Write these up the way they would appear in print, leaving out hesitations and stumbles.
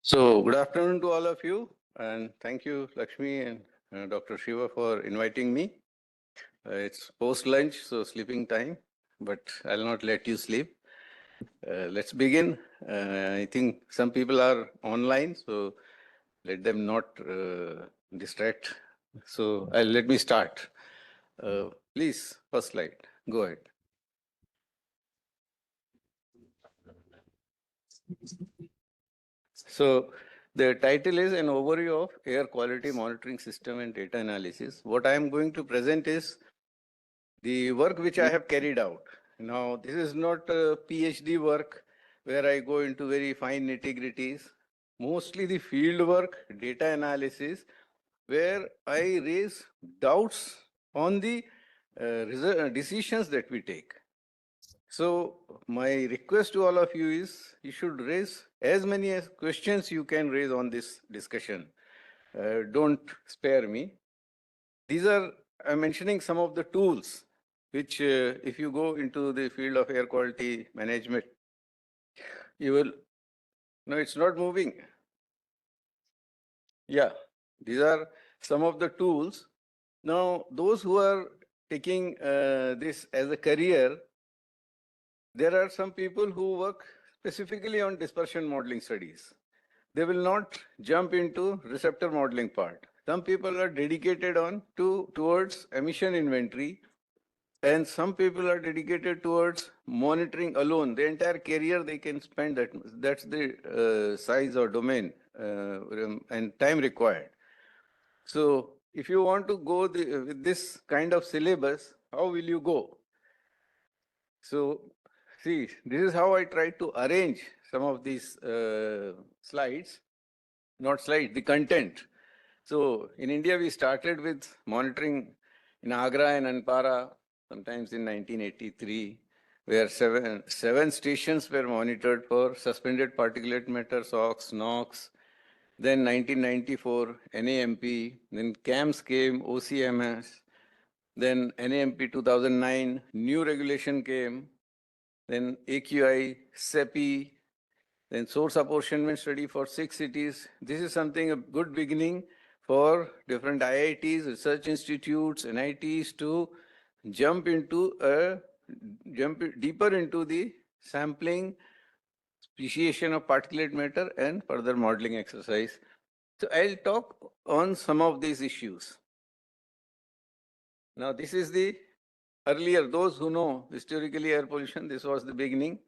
So good afternoon to all of you, and thank you, Lakshmi and Dr. Shiva, for inviting me. It's post-lunch, so sleeping time, but I'll not let you sleep. Let's begin. I think some people are online, so let them not distract. So let me start. Please, first slide. Go ahead. So the title is an overview of air quality monitoring system and data analysis. What I am going to present is the work which I have carried out. Now, this is not a PhD work where I go into very fine nitty-gritties. Mostly the field work, data analysis, where I raise doubts on the decisions that we take. So my request to all of you is you should raise as many questions you can raise on this discussion. Don't spare me. These are, I'm mentioning some of the tools which if you go into the field of air quality management, you will, no, it's not moving. Yeah, these are some of the tools. Now, those who are taking this as a career, there are some people who work specifically on dispersion modeling studies. They will not jump into receptor modeling part. Some people are dedicated towards emission inventory, and some people are dedicated towards monitoring alone. The entire career they can spend that. That's the size or domain and time required. So if you want to go with this kind of syllabus, how will you go? So see, this is how I try to arrange some of these slides, not slides, the content. So in India, we started with monitoring in Agra and Anpara, sometimes in 1983. where seven stations were monitored for suspended particulate matter, SOx, NOx. Then 1994, NAMP, then CAMS came, OCMS, then NAMP 2009, new regulation came, then AQI, CEPHA, then source apportionment study for 6 cities. This is something, a good beginning for different IITs, research institutes, NITs to jump deeper into the sampling, speciation of particulate matter and further modeling exercise. So I'll talk on some of these issues. Now this is the earlier, those who know historically air pollution, this was the beginning,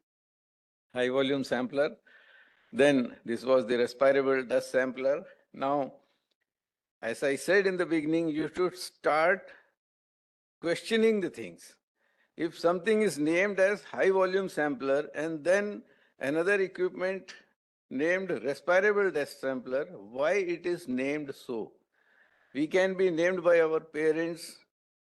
high volume sampler. Then this was the respirable dust sampler. Now, as I said in the beginning, you should start questioning the things. If something is named as high volume sampler and then another equipment named respirable dust sampler, why it is named so? We can be named by our parents,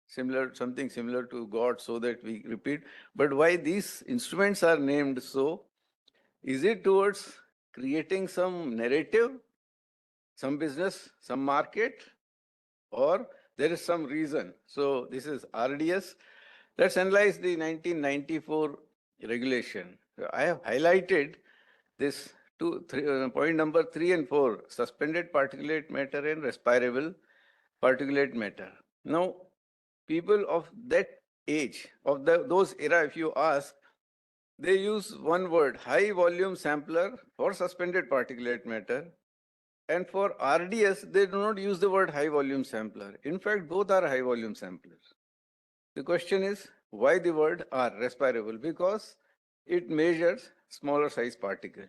something similar to God, so that we repeat. But why these instruments are named so? Is it towards creating some narrative, some business, some market, or there is some reason? So this is RDS. Let's analyze the 1994 regulation. I have highlighted this point number 3 and 4, suspended particulate matter and respirable particulate matter. Now, people of that age, of those era, if you ask, they use one word, high volume sampler for suspended particulate matter. And for RDS, they do not use the word high volume sampler. In fact, both are high volume samplers. The question is, why the word R, respirable? Because it measures smaller size particle.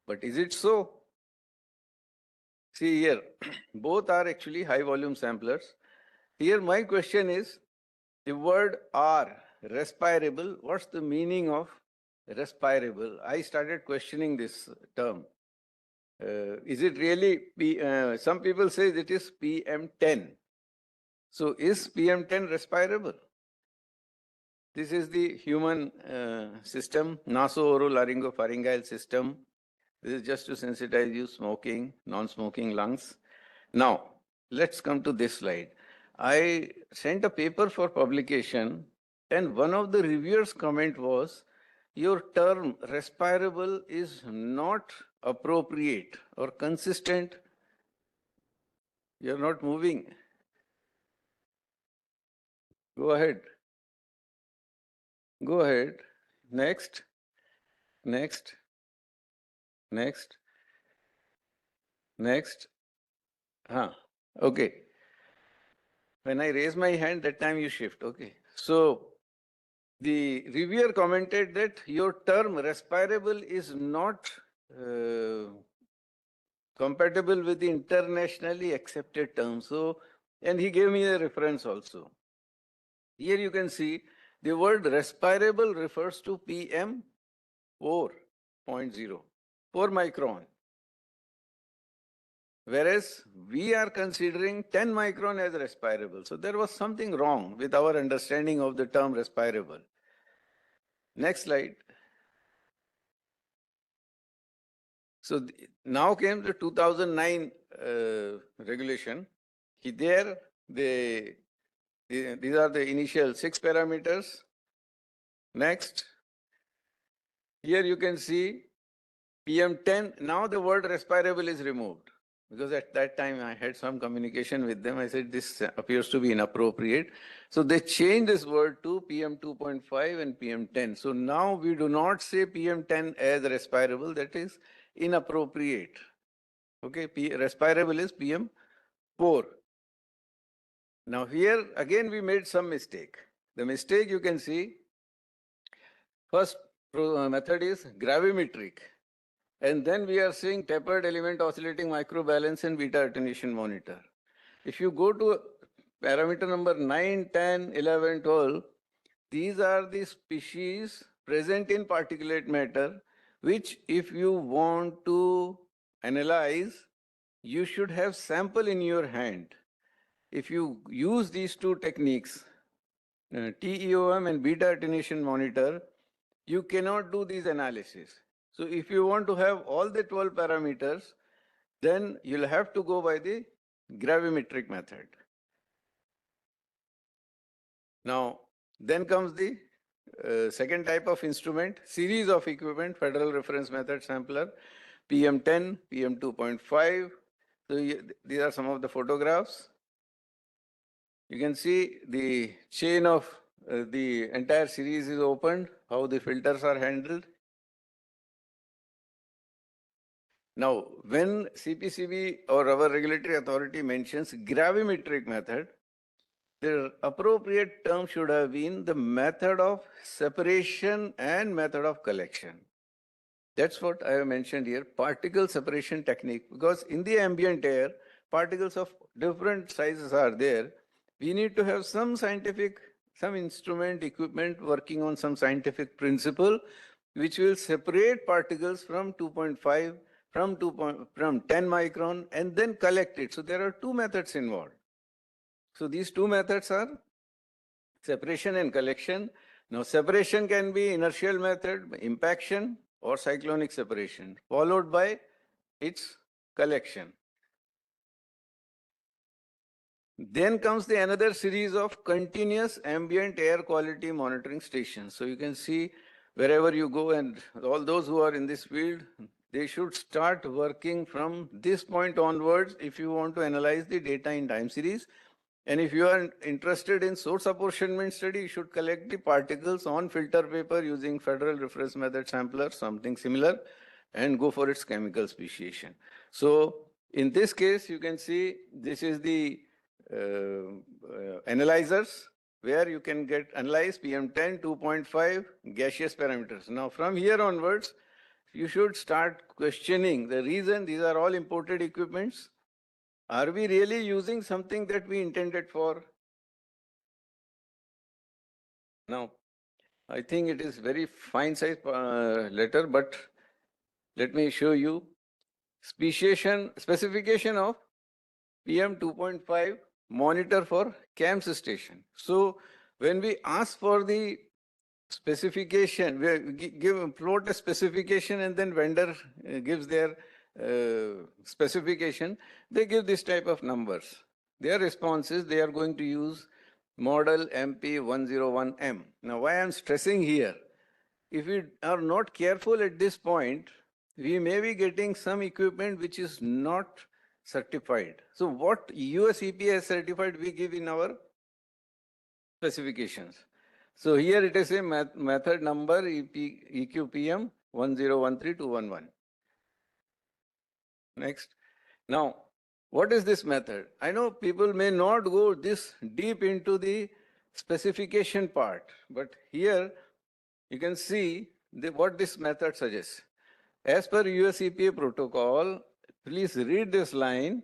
But is it so? See here, both are actually high volume samplers. Here my question is, the word R, respirable, what's the meaning of respirable? I started questioning this term. Is it really, some people say it is PM10. So is PM10 respirable? This is the human system, nasopharyngeal system. This is just to sensitize you smoking, non-smoking lungs. Now, let's come to this slide. I sent a paper for publication and one of the reviewers' comment was, your term respirable is not appropriate or consistent. You're not moving. Go ahead. Go ahead. Next. Next. Next. Next. Okay. When I raise my hand, that time you shift. Okay. So the reviewer commented that your term respirable is not compatible with the internationally accepted term. So, and he gave me a reference also. Here you can see the word respirable refers to PM 4.0, 4 micron. Whereas we are considering 10 micron as respirable. So there was something wrong with our understanding of the term respirable. Next slide. So now came the 2009 regulation. There, these are the initial 6 parameters. Next. Here you can see PM10. Now the word respirable is removed. Because at that time I had some communication with them. I said this appears to be inappropriate. So they changed this word to PM 2.5 and PM 10. So now we do not say PM 10 as respirable. That is inappropriate. Okay, respirable is PM 4. Now here again we made some mistake. The mistake you can see, first method is gravimetric. And then we are seeing tapered element oscillating microbalance and beta attenuation monitor. If you go to parameter number 9, 10, 11, 12, these are the species present in particulate matter, which if you want to analyze, you should have sample in your hand. If you use these two techniques, TEOM and beta attenuation monitor, you cannot do these analysis. So if you want to have all the 12 parameters, then you'll have to go by the gravimetric method. Now, then comes the second type of instrument, series of equipment, Federal Reference Method Sampler, PM10, PM2.5. So these are some of the photographs. You can see the chain of the entire series is opened, how the filters are handled. Now, when CPCB or our regulatory authority mentions gravimetric method, the appropriate term should have been the method of separation and method of collection. That's what I have mentioned here, particle separation technique, because in the ambient air, particles of different sizes are there. We need to have some scientific, some instrument, equipment working on some scientific principle, which will separate particles from 2.5, from 10 micron, and then collect it. So there are two methods involved. So these two methods are separation and collection. Now separation can be inertial method, impaction, or cyclonic separation, followed by its collection. Then comes the another series of continuous ambient air quality monitoring stations. So you can see wherever you go, and all those who are in this field, they should start working from this point onwards if you want to analyze the data in time series. And if you are interested in source apportionment study, you should collect the particles on filter paper using Federal Reference Method Sampler, something similar, and go for its chemical speciation. So in this case, you can see this is the analyzers where you can get analyze PM10, 2.5 gaseous parameters. Now from here onwards, you should start questioning the reason these are all imported equipments. Are we really using something that we intended for? Now, I think it is very fine size letter, but let me show you specification of PM 2.5 monitor for CAMS station. So when we ask for the specification, we float a specification and then vendor gives their specification, they give this type of numbers. Their response is they are going to use model MP101M. Now why I'm stressing here, if we are not careful at this point, we may be getting some equipment which is not certified. So what US EPA has certified, we give in our specifications. So here it is a method number EQPM 1013211. Next. Now, what is this method? I know people may not go this deep into the specification part, but here you can see what this method suggests. As per US EPA protocol, please read this line.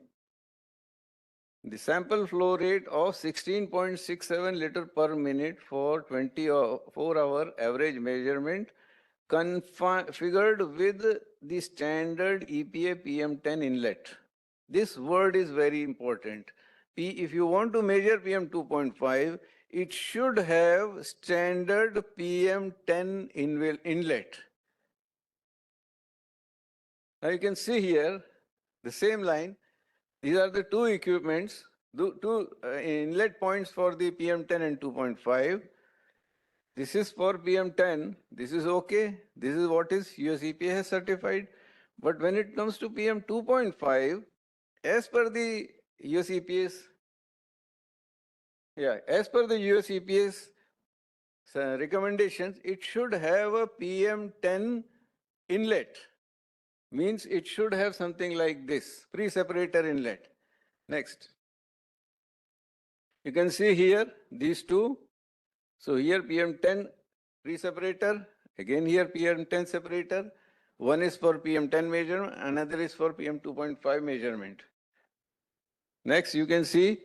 The sample flow rate of 16.67 liter per minute for 24-hour average measurement configured with the standard EPA PM10 inlet. This word is very important. If you want to measure PM2.5, it should have standard PM10 inlet. Now you can see here the same line. These are the two equipments, two inlet points for the PM10 and 2.5. This is for PM10, this is okay. This is what is US EPA has certified. But when it comes to PM 2.5, as per the US EPA's, as per the US EPA's recommendations, it should have a PM10 inlet. Means it should have something like this, pre-separator inlet. Next. You can see here these two. So here PM10 pre-separator, again here PM10 separator. One is for PM10 measurement, another is for PM2.5 measurement. Next, you can see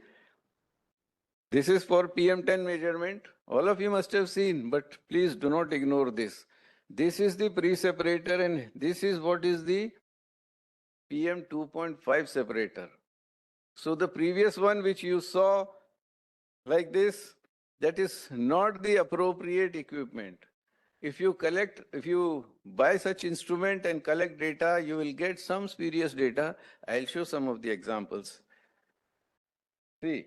this is for PM10 measurement. All of you must have seen, but please do not ignore this. This is the pre-separator and this is what is the PM2.5 separator. So the previous one which you saw like this, that is not the appropriate equipment. if you buy such instrument and collect data, you will get some spurious data. I'll show some of the examples. See,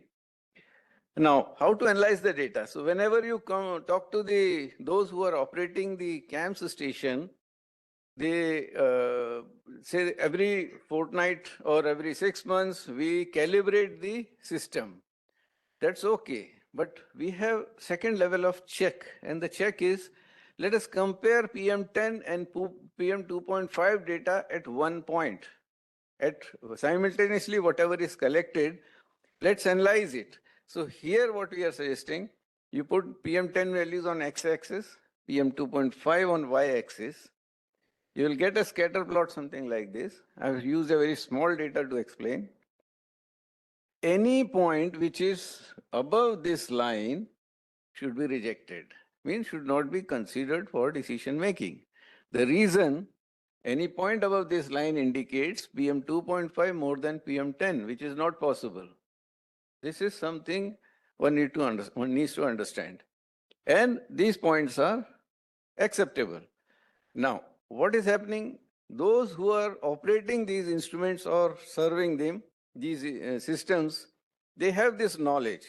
now how to analyze the data. So whenever you talk to those who are operating the CAMS station, they say every fortnight or every 6 months, we calibrate the system. That's okay. But we have second level of check. And the check is, let us compare PM10 and PM2.5 data at one point. At simultaneously, whatever is collected, let's analyze it. So here what we are suggesting, you put PM10 values on x-axis, PM2.5 on y-axis. You will get a scatter plot something like this. I've used a very small data to explain. Any point which is above this line should be rejected, means should not be considered for decision making. The reason, any point above this line indicates PM2.5 more than PM10, which is not possible. This is something one needs to understand. And these points are acceptable. Now, what is happening? Those who are operating these instruments or serving them, these systems, they have this knowledge.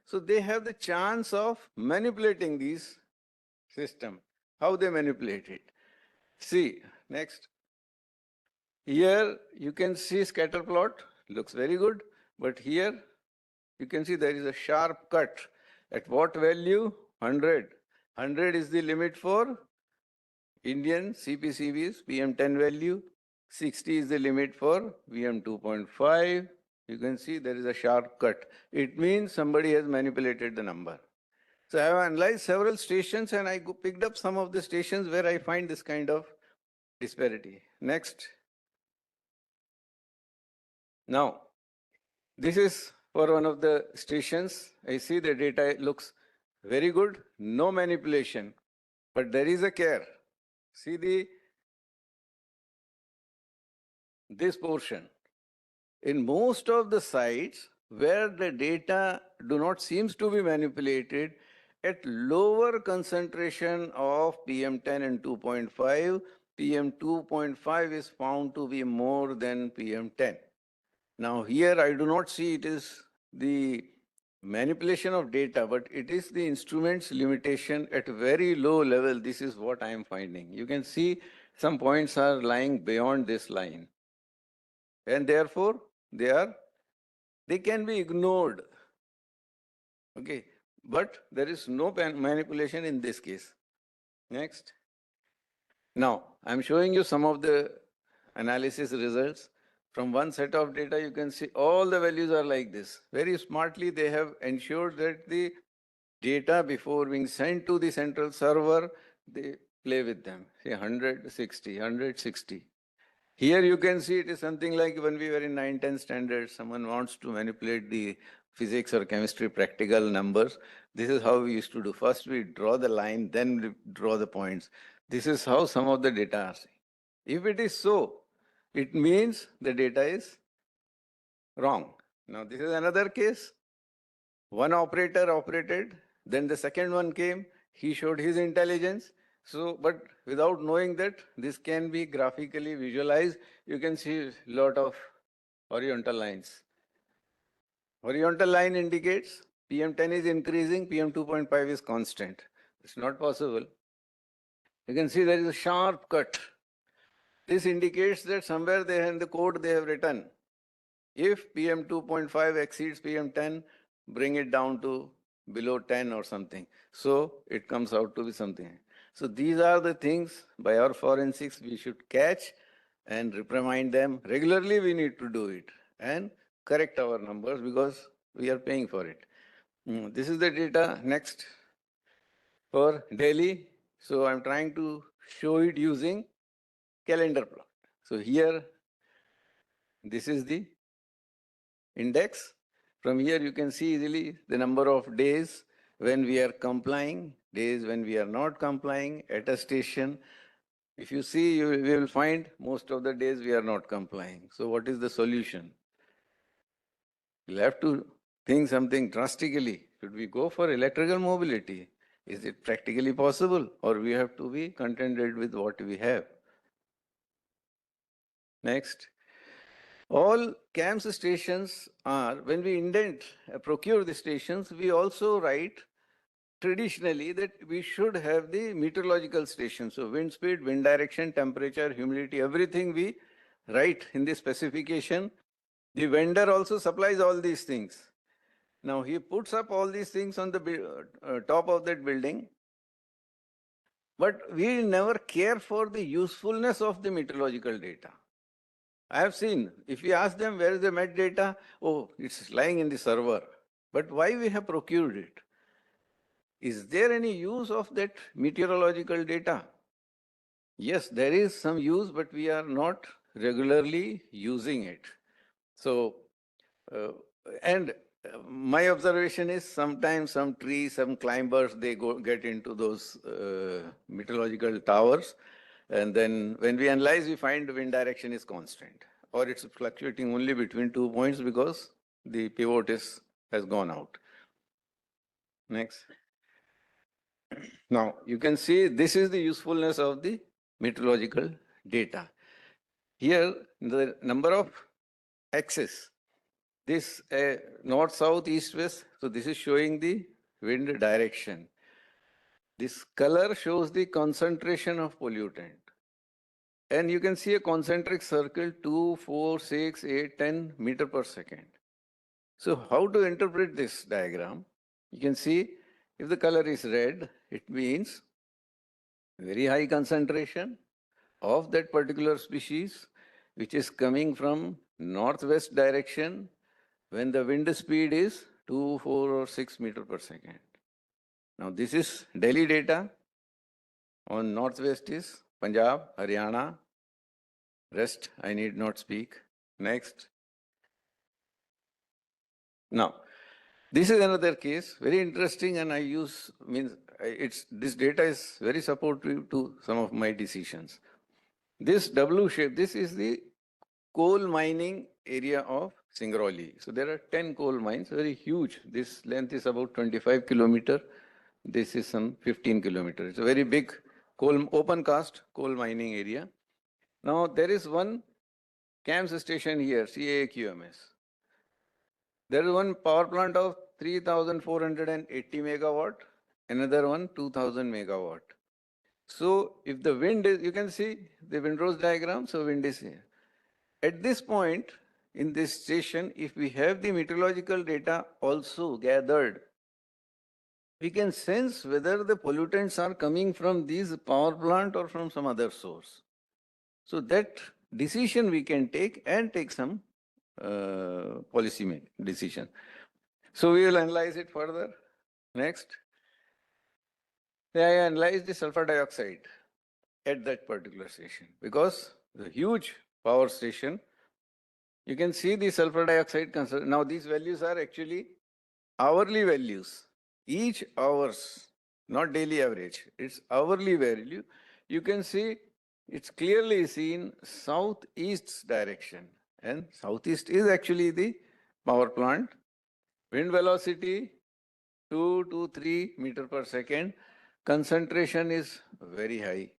So they have the chance of manipulating these system. How they manipulate it? See, next. Here you can see scatter plot, looks very good, but here you can see there is a sharp cut. At what value? 100. 100 is the limit for Indian CPCBs, PM10 value. 60 is the limit for PM2.5. You can see there is a sharp cut. It means somebody has manipulated the number. So I have analyzed several stations and I picked up some of the stations where I find this kind of disparity. Next. Now, this is for one of the stations. I see the data looks very good, no manipulation, but there is a care. See this portion. In most of the sites where the data do not seems to be manipulated, at lower concentration of PM10 and 2.5, PM2.5 is found to be more than PM10. Now here I do not see it is the manipulation of data, but it is the instrument's limitation at very low level. This is what I am finding. You can see some points are lying beyond this line. And therefore, they can be ignored. Okay, but there is no manipulation in this case. Next. Now, I'm showing you some of the analysis results. From one set of data, you can see all the values are like this. Very smartly, they have ensured that the data before being sent to the central server, they play with them. Say 160, 160. Here you can see it is something like when we were in 9-10 standards, someone wants to manipulate the physics or chemistry practical numbers. This is how we used to do. First we draw the line, then we draw the points. This is how some of the data are seen. If it is so, it means the data is wrong. Now this is another case. One operator operated, then the second one came, he showed his intelligence. So, but without knowing that, this can be graphically visualized. You can see a lot of horizontal lines. Horizontal line indicates PM10 is increasing, PM2.5 is constant. It's not possible. You can see there is a sharp cut. This indicates that somewhere they in the code they have written, if PM2.5 exceeds PM10, bring it down to below 10 or something. So it comes out to be something. So these are the things by our forensics we should catch and reprimand them. Regularly we need to do it and correct our numbers because we are paying for it. This is the data next for Delhi. So I'm trying to show it using calendar plot. So here, this is the index. From here you can see easily the number of days when we are complying, days when we are not complying at a station. If you see, we will find most of the days we are not complying. So what is the solution? We'll have to think something drastically. Should we go for electrical mobility? Is it practically possible, or we have to be contented with what we have? Next. All CAMS stations are, when we procure the stations, we also write traditionally that we should have the meteorological station. So wind speed, wind direction, temperature, humidity, everything we write in the specification. The vendor also supplies all these things. Now he puts up all these things on the top of that building, but we never care for the usefulness of the meteorological data. I have seen, if we ask them where is the met data, oh, it's lying in the server. But why we have procured it? Is there any use of that meteorological data? Yes, there is some use, but we are not regularly using it. So, and my observation is sometimes some trees, some climbers, they get into those meteorological towers. And then when we analyze, we find the wind direction is constant, or it's fluctuating only between 2 points because the pivot has gone out. Next. Now, you can see this is the usefulness of the meteorological data. Here, the number of axes, this north, south, east, west, so this is showing the wind direction. This color shows the concentration of pollutant. And you can see a concentric circle 2, 4, 6, 8, 10 meter per second. So how to interpret this diagram? You can see if the color is red, it means very high concentration of that particular species, which is coming from northwest direction when the wind speed is 2, 4, or 6 meter per second. Now this is Delhi data. On northwest is Punjab, Haryana. Rest I need not speak. Next. Now, this is another case, very interesting, and this data is very supportive to some of my decisions. This W shape, this is the coal mining area of Singrauli. So there are 10 coal mines, very huge. This length is about 25 kilometer. This is some 15 kilometers. It's a very big open cast coal mining area. Now there is one CAMS station here, CAQMS. There is one power plant of 3,480 megawatt, another one 2,000 megawatt. So if the wind is, you can see the windrows diagram, so wind is here. At this point in this station, if we have the meteorological data also gathered, we can sense whether the pollutants are coming from this power plant or from some other source. So that decision we can take and take some policy decision. So we will analyze it further. Next. I analyze the sulfur dioxide at that particular station because the huge power station, you can see the sulfur dioxide concern. Now these values are actually hourly values. Each hours, not daily average, it's hourly value. You can see it's clearly seen southeast direction, and southeast is actually the power plant. Wind velocity 2 to 3 meter per second. Concentration is very high.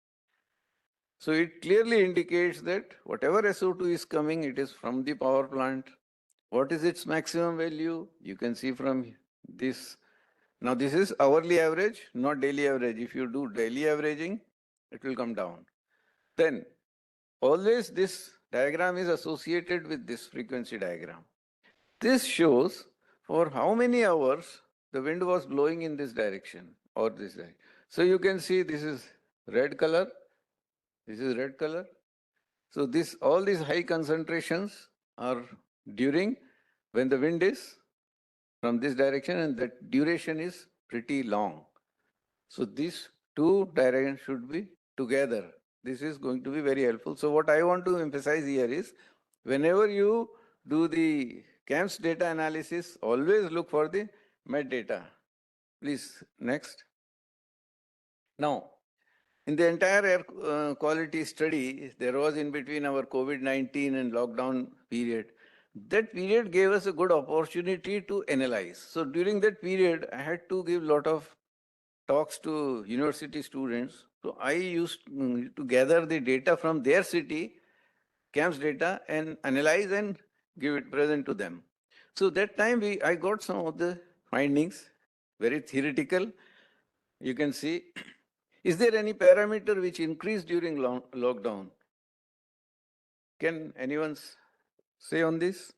So it clearly indicates that whatever SO2 is coming, it is from the power plant. What is its maximum value? You can see from this. Now this is hourly average, not daily average. If you do daily averaging, it will come down. Then always this diagram is associated with this frequency diagram. This shows for how many hours the wind was blowing in this direction or this direction. So you can see this is red color, this is red color. So all these high concentrations are during when the wind is from this direction, and that duration is pretty long. So these two directions should be together. This is going to be very helpful. So what I want to emphasize here is whenever you do the CAMS data analysis, always look for the met data. Please, next. Now, in the entire air quality study, there was in between our COVID-19 and lockdown period. That period gave us a good opportunity to analyze. So during that period, I had to give a lot of talks to university students. So I used to gather the data from their city, CAMS data, and analyze and give it present to them. So that time I got some of the findings, very theoretical. You can see, is there any parameter which increased during lockdown? Can anyone say on this?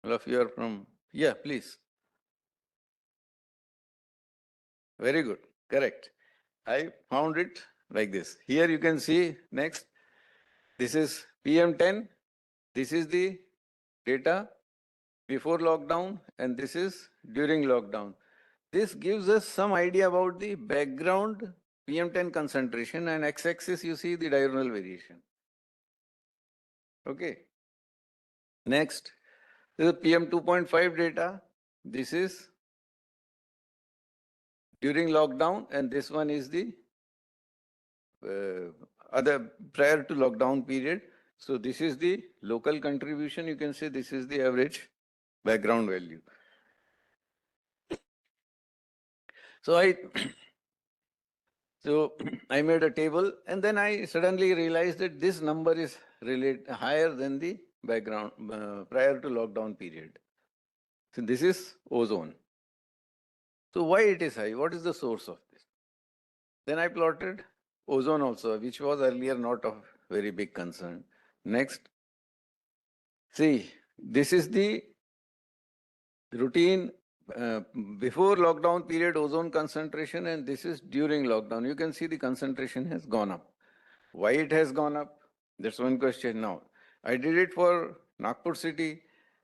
All of you are from, yeah, please. Very good, correct. I found it like this. Here you can see next, this is PM10, this is the data before lockdown, and this is during lockdown. This gives us some idea about the background PM10 concentration, and x-axis you see the diurnal variation. Okay. Next, this is PM2.5 data. This is during lockdown, and this one is the other prior to lockdown period. So this is the local contribution. You can say this is the average background value. So I made a table, and then I suddenly realized that this number is higher than the background prior to lockdown period. So this is ozone. So why it is high? What is the source of this? Then I plotted ozone also, which was earlier not of very big concern. Next, see, this is the routine before lockdown period ozone concentration, and this is during lockdown. You can see the concentration has gone up. Why it has gone up? That's one question now. I did it for Nagpur city.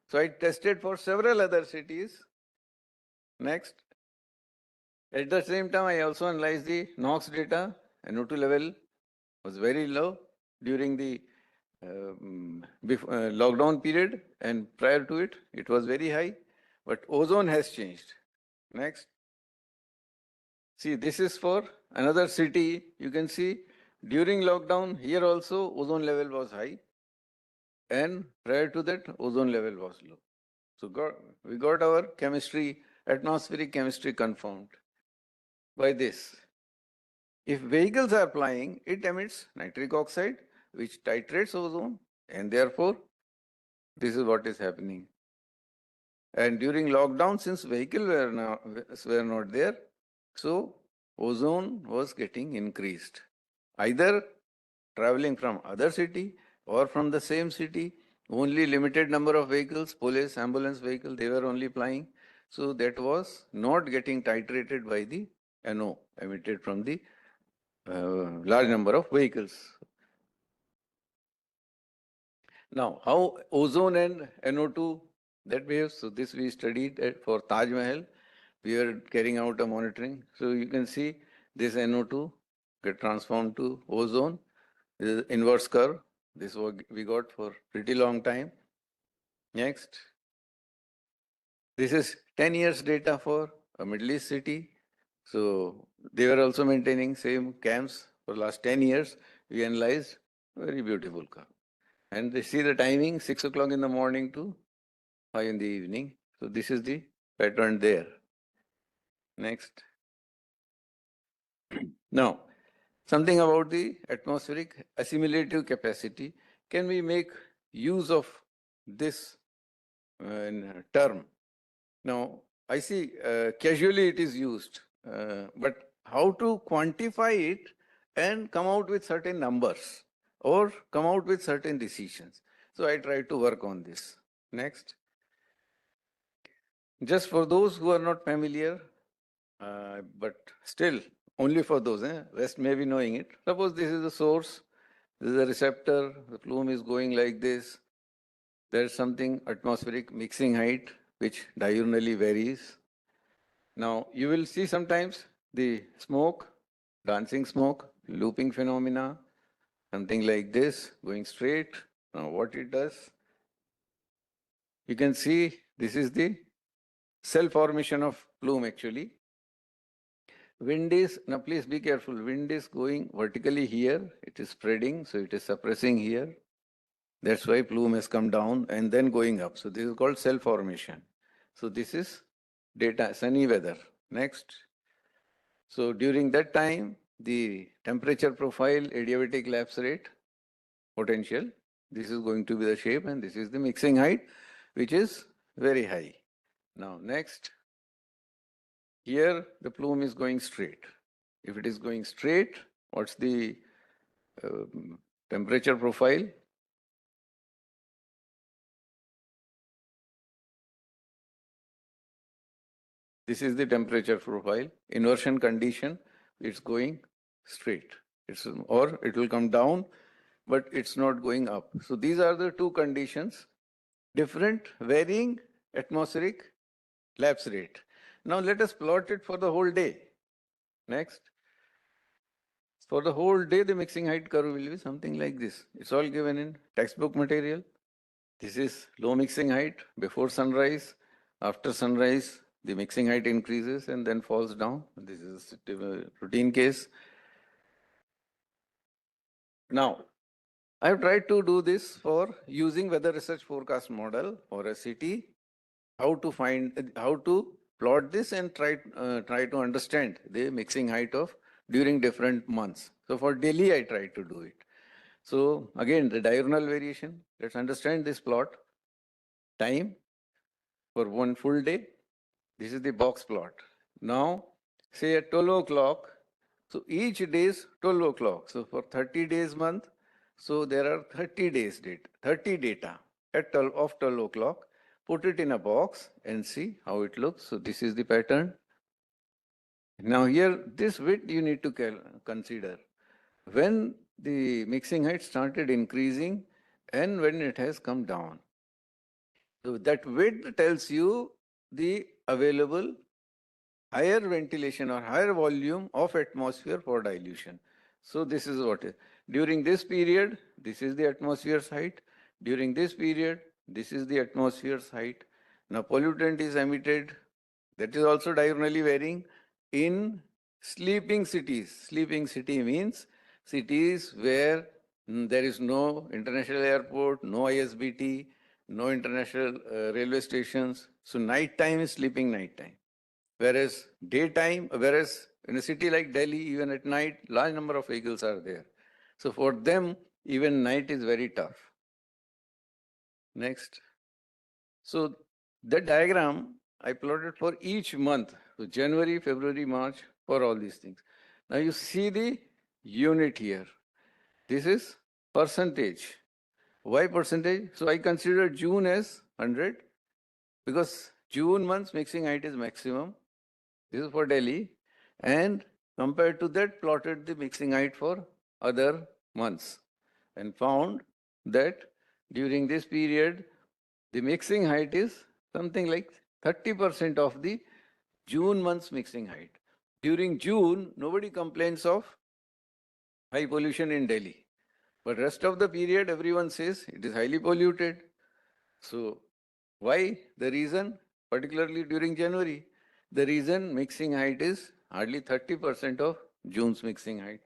So I tested for several other cities. Next. At the same time, I also analyzed the NOx data. NO2 level was very low during the lockdown period, and prior to it, it was very high. But ozone has changed. Next. See, this is for another city. You can see during lockdown, here also ozone level was high. And prior to that, ozone level was low. So we got our chemistry, atmospheric chemistry confirmed by this. If vehicles are flying, it emits nitric oxide, which titrates ozone, and therefore, this is what is happening. And during lockdown, since vehicles were not there, so ozone was getting increased. Either traveling from other city or from the same city, only limited number of vehicles, police, ambulance vehicle, they were only flying. So that was not getting titrated by the NO emitted from the large number of vehicles. Now, how ozone and NO2 that behaves? So this we studied for Taj Mahal. We were carrying out a monitoring. So you can see this NO2 get transformed to ozone. This is inverse curve. This we got for pretty long time. Next. This is 10 years data for a Middle East city. So they were also maintaining same CAMS for last 10 years. We analyzed, very beautiful curve. And they see the timing, 6 o'clock in the morning to 5 in the evening. So this is the pattern there. Next. Now, something about the atmospheric assimilative capacity. Can we make use of this term? Now, I see casually it is used, but how to quantify it and come out with certain numbers or come out with certain decisions. So I try to work on this. Next. Just for those who are not familiar, but still only for those, rest may be knowing it. Suppose this is the source, this is a receptor, the plume is going like this. There is something atmospheric mixing height which diurnally varies. Now you will see sometimes the smoke, dancing smoke, looping phenomena, something like this going straight. Now what it does, you can see this is the cell formation of plume actually. Wind is, now please be careful, wind is going vertically here, it is spreading, so it is suppressing here. That's why plume has come down and then going up. So this is called cell formation. So this is data, sunny weather. Next. So during that time, the temperature profile, adiabatic lapse rate, potential, this is going to be the shape, and this is the mixing height, which is very high. Now next, here the plume is going straight. If it is going straight, what's the temperature profile? This is the temperature profile. Inversion condition, it's going straight. Or it will come down, but it's not going up. So these are the two conditions, different varying atmospheric lapse rate. Now let us plot it for the whole day. Next. For the whole day, the mixing height curve will be something like this. It's all given in textbook material. This is low mixing height before sunrise. After sunrise, the mixing height increases and then falls down. This is a routine case. Now, I have tried to do this for using weather research forecast model or a city, how to plot this and try to understand the mixing height of during different months. So for Delhi, I tried to do it. So again, the diurnal variation, let's understand this plot. Time for one full day. This is the box plot. Now, say at 12 o'clock, so each day is 12 o'clock. So for 30 days month, so there are 30 days data, 30 data at 12 o'clock. Put it in a box and see how it looks. So this is the pattern. Now here, this width you need to consider. When the mixing height started increasing and when it has come down. So that width tells you the available higher ventilation or higher volume of atmosphere for dilution. So this is what is. During this period, this is the atmosphere's height. During this period, this is the atmosphere's height. Now pollutant is emitted. That is also diurnally varying in sleeping cities. Sleeping city means cities where there is no international airport, no ISBT, no international railway stations. So night time is sleeping night time. Whereas in a city like Delhi, even at night, large number of vehicles are there. So for them, even night is very tough. Next. So that diagram I plotted for each month. So January, February, March, for all these things. Now you see the unit here. This is percentage. Why percentage? So I consider June as 100 because June month's mixing height is maximum. This is for Delhi. And compared to that, plotted the mixing height for other months and found that during this period, the mixing height is something like 30% of the June month's mixing height. During June, nobody complains of high pollution in Delhi. But rest of the period, everyone says it is highly polluted. So why? The reason, particularly during January, the reason mixing height is hardly 30% of June's mixing height.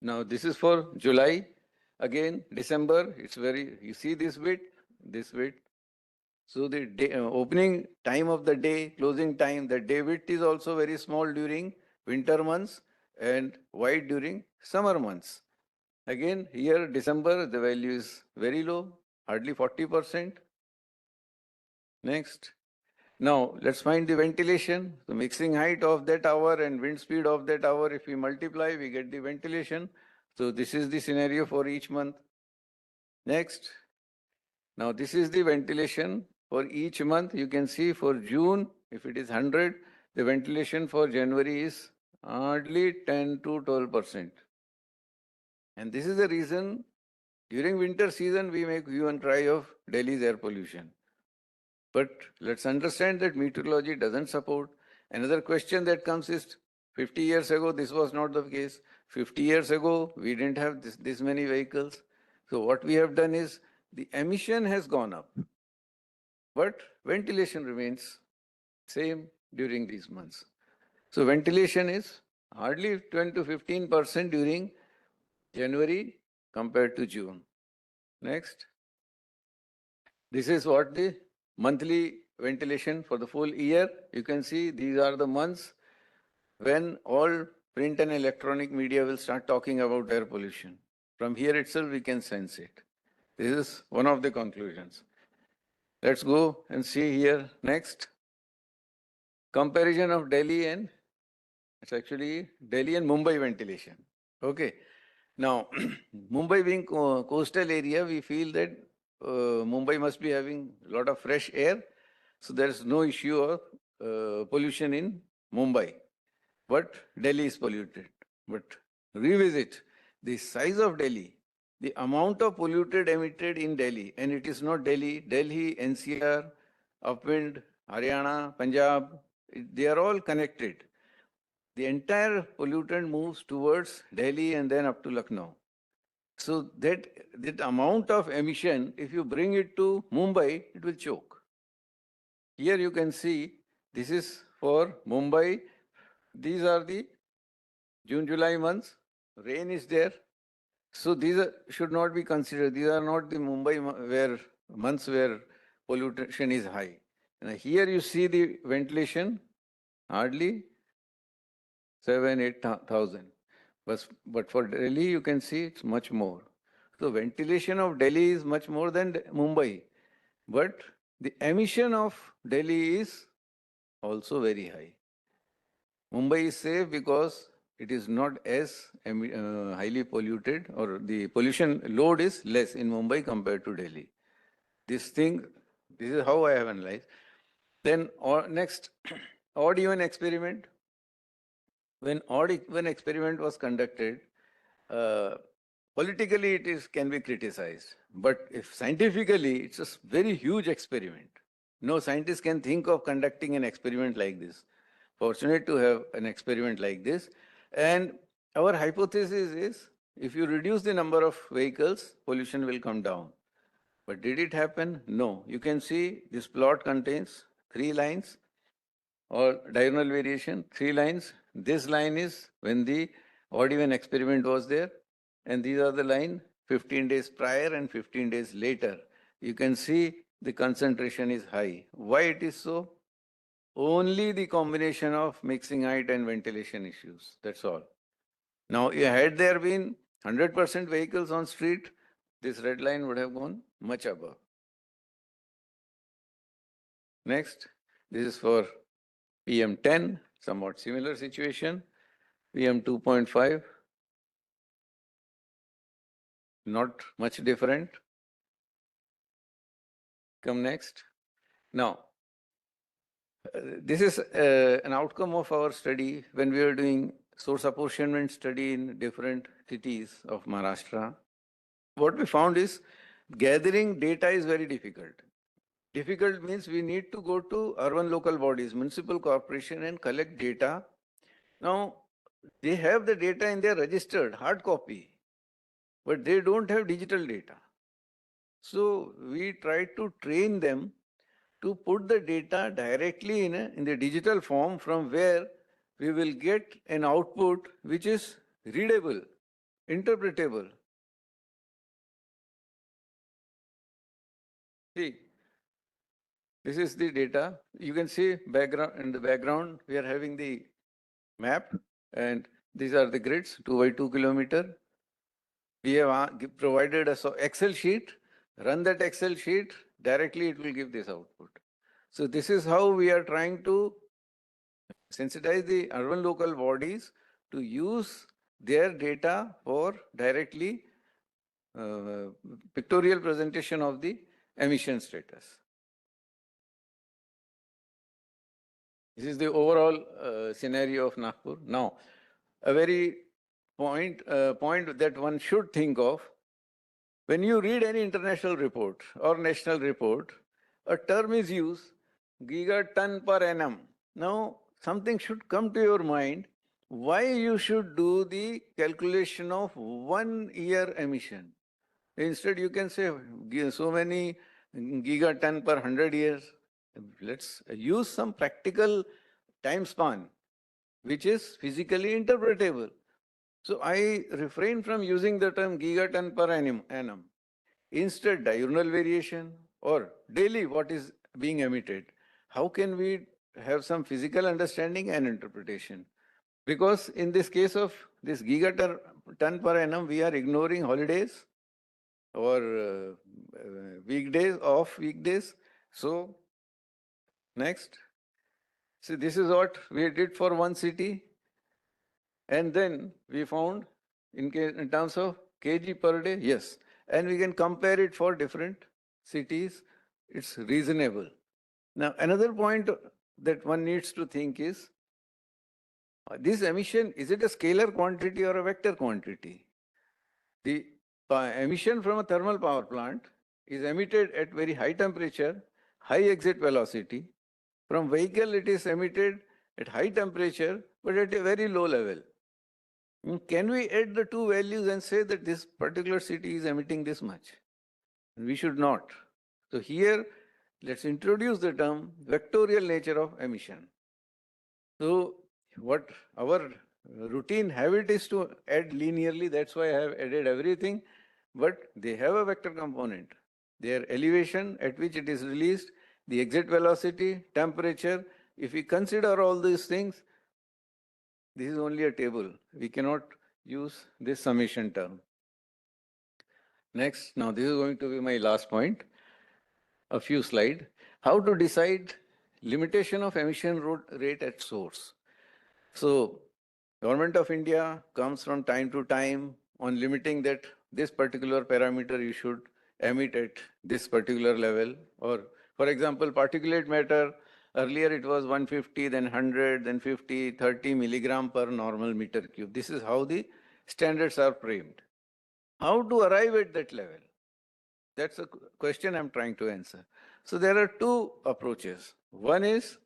Now this is for July. Again, December, it's very, you see this bit. So the day, opening time of the day, closing time, the day width is also very small during winter months and wide during summer months. Again, here December, the value is very low, hardly 40%. Next. Now, let's find the ventilation. The mixing height of that hour and wind speed of that hour, if we multiply, we get the ventilation. So this is the scenario for each month. Next. Now, this is the ventilation for each month. You can see for June, if it is 100, the ventilation for January is hardly 10 to 12%. And this is the reason during winter season, we make hue and cry of Delhi's air pollution. But let's understand that meteorology doesn't support. Another question that comes is 50 years ago, this was not the case. 50 years ago, we didn't have this many vehicles. So what we have done is the emission has gone up, but ventilation remains same during these months. So ventilation is hardly 20 to 15% during January compared to June. Next. This is what the monthly ventilation for the full year. You can see these are the months when all print and electronic media will start talking about air pollution. From here itself, we can sense it. This is one of the conclusions. Let's go and see here next. Comparison of Delhi and, it's actually Delhi and Mumbai ventilation. Okay. Now, Mumbai being coastal area, we feel that Mumbai must be having a lot of fresh air. So there is no issue of pollution in Mumbai. But Delhi is polluted. But revisit the size of Delhi, the amount of polluted emitted in Delhi, and it is not Delhi, Delhi, NCR, upwind, Haryana, Punjab, they are all connected. The entire pollutant moves towards Delhi and then up to Lucknow. So that amount of emission, if you bring it to Mumbai, it will choke. Here you can see, this is for Mumbai. These are the June, July months. Rain is there. So these should not be considered. These are not the Mumbai months where pollution is high. And here you see the ventilation, hardly 7,000-8,000. But for Delhi, you can see it's much more. So ventilation of Delhi is much more than Mumbai. But the emission of Delhi is also very high. Mumbai is safe because it is not as highly polluted, or the pollution load is less in Mumbai compared to Delhi. This is how I have analyzed. Then next, odd even experiment. When odd even experiment was conducted, politically it can be criticized. But if scientifically, it's a very huge experiment. No scientist can think of conducting an experiment like this. Fortunate to have an experiment like this. And our hypothesis is, if you reduce the number of vehicles, pollution will come down. But did it happen? No. You can see this plot contains 3 lines, or diurnal variation, 3 lines. This line is when the odd even experiment was there. And these are the line 15 days prior and 15 days later. You can see the concentration is high. Why it is so? Only the combination of mixing height and ventilation issues. That's all. Now, had there been 100% vehicles on street, this red line would have gone much above. Next, this is for PM10, somewhat similar situation. PM 2.5, not much different. Come next. Now, this is an outcome of our study when we were doing source apportionment study in different cities of Maharashtra. What we found is gathering data is very difficult. Difficult means we need to go to urban local bodies, municipal corporation, and collect data. Now, they have the data in their registered hard copy, but they don't have digital data. So we try to train them to put the data directly in the digital form, from where we will get an output which is readable, interpretable. See, this is the data. You can see background, in the background we are having the map, and these are the grids, 2 by 2 kilometer. We have provided a Excel sheet. Run that Excel sheet, directly it will give this output. So this is how we are trying to sensitize the urban local bodies to use their data for directly pictorial presentation of the emission status. This is the overall scenario of Nagpur. Now, a very point that one should think of, when you read any international report or national report, a term is used, gigaton per annum. Now, something should come to your mind, why you should do the calculation of 1 year emission. Instead, you can say so many gigaton per 100 years. Let's use some practical time span, which is physically interpretable. So I refrain from using the term gigaton per annum. Instead, diurnal variation or daily what is being emitted, how can we have some physical understanding and interpretation? Because in this case of this gigaton per annum, we are ignoring holidays or weekdays, off weekdays. So next, see, this is what we did for one city. And then we found in terms of kg per day, yes. And we can compare it for different cities. It's reasonable. Now, another point that one needs to think is, this emission, is it a scalar quantity or a vector quantity? The emission from a thermal power plant is emitted at very high temperature, high exit velocity. From vehicle, it is emitted at high temperature, but at a very low level. Can we add the two values and say that this particular city is emitting this much? We should not. So here, let's introduce the term vectorial nature of emission. So what our routine habit is to add linearly, that's why I have added everything, but they have a vector component. Their elevation at which it is released, the exit velocity, temperature. If we consider all these things, this is only a table. We cannot use this summation term. Next, now this is going to be my last point, a few slides. How to decide limitation of emission rate at source. So, Government of India comes from time to time on limiting that this particular parameter you should emit at this particular level. Or, for example, particulate matter, earlier it was 150, then 100, then 50, 30 milligram per normal meter cube. This is how the standards are framed. How to arrive at that level? That's a question I'm trying to answer. So there are two approaches. One is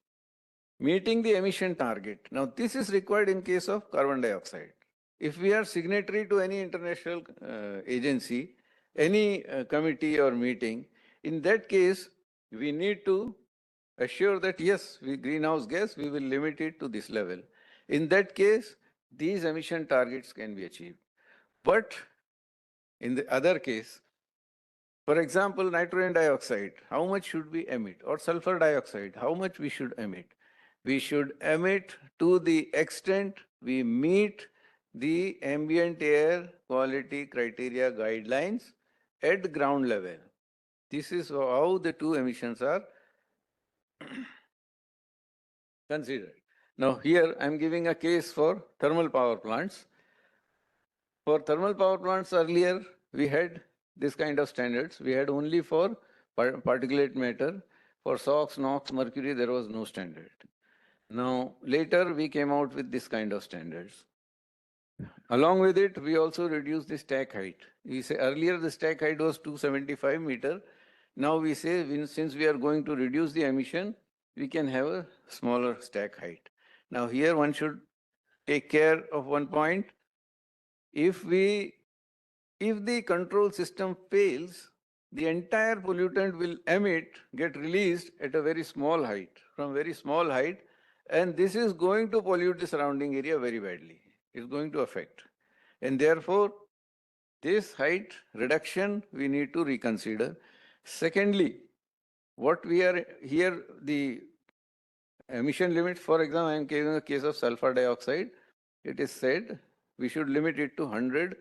meeting the emission target. Now, this is required in case of carbon dioxide. If we are signatory to any international agency, any committee or meeting, in that case, we need to assure that, yes, greenhouse gas, we will limit it to this level. In that case, these emission targets can be achieved. But in the other case, for example, nitrogen dioxide, how much should we emit? Or sulfur dioxide, how much we should emit? We should emit to the extent we meet the ambient air quality criteria guidelines at ground level. This is how the two emissions are considered. Now here I am giving a case for thermal power plants. For thermal power plants earlier, we had this kind of standards. We had only for particulate matter. For SOx, NOx, mercury, there was no standard. Now, later we came out with this kind of standards. Along with it, we also reduced the stack height. We say earlier the stack height was 275 meter. Now we say since we are going to reduce the emission, we can have a smaller stack height. Now here one should take care of one point. If the control system fails, the entire pollutant will get released at a very small height, from very small height, and this is going to pollute the surrounding area very badly. It's going to affect. And therefore, this height reduction we need to reconsider. Secondly, what we are here, the emission limit, for example, I am giving a case of sulfur dioxide. It is said we should limit it to 100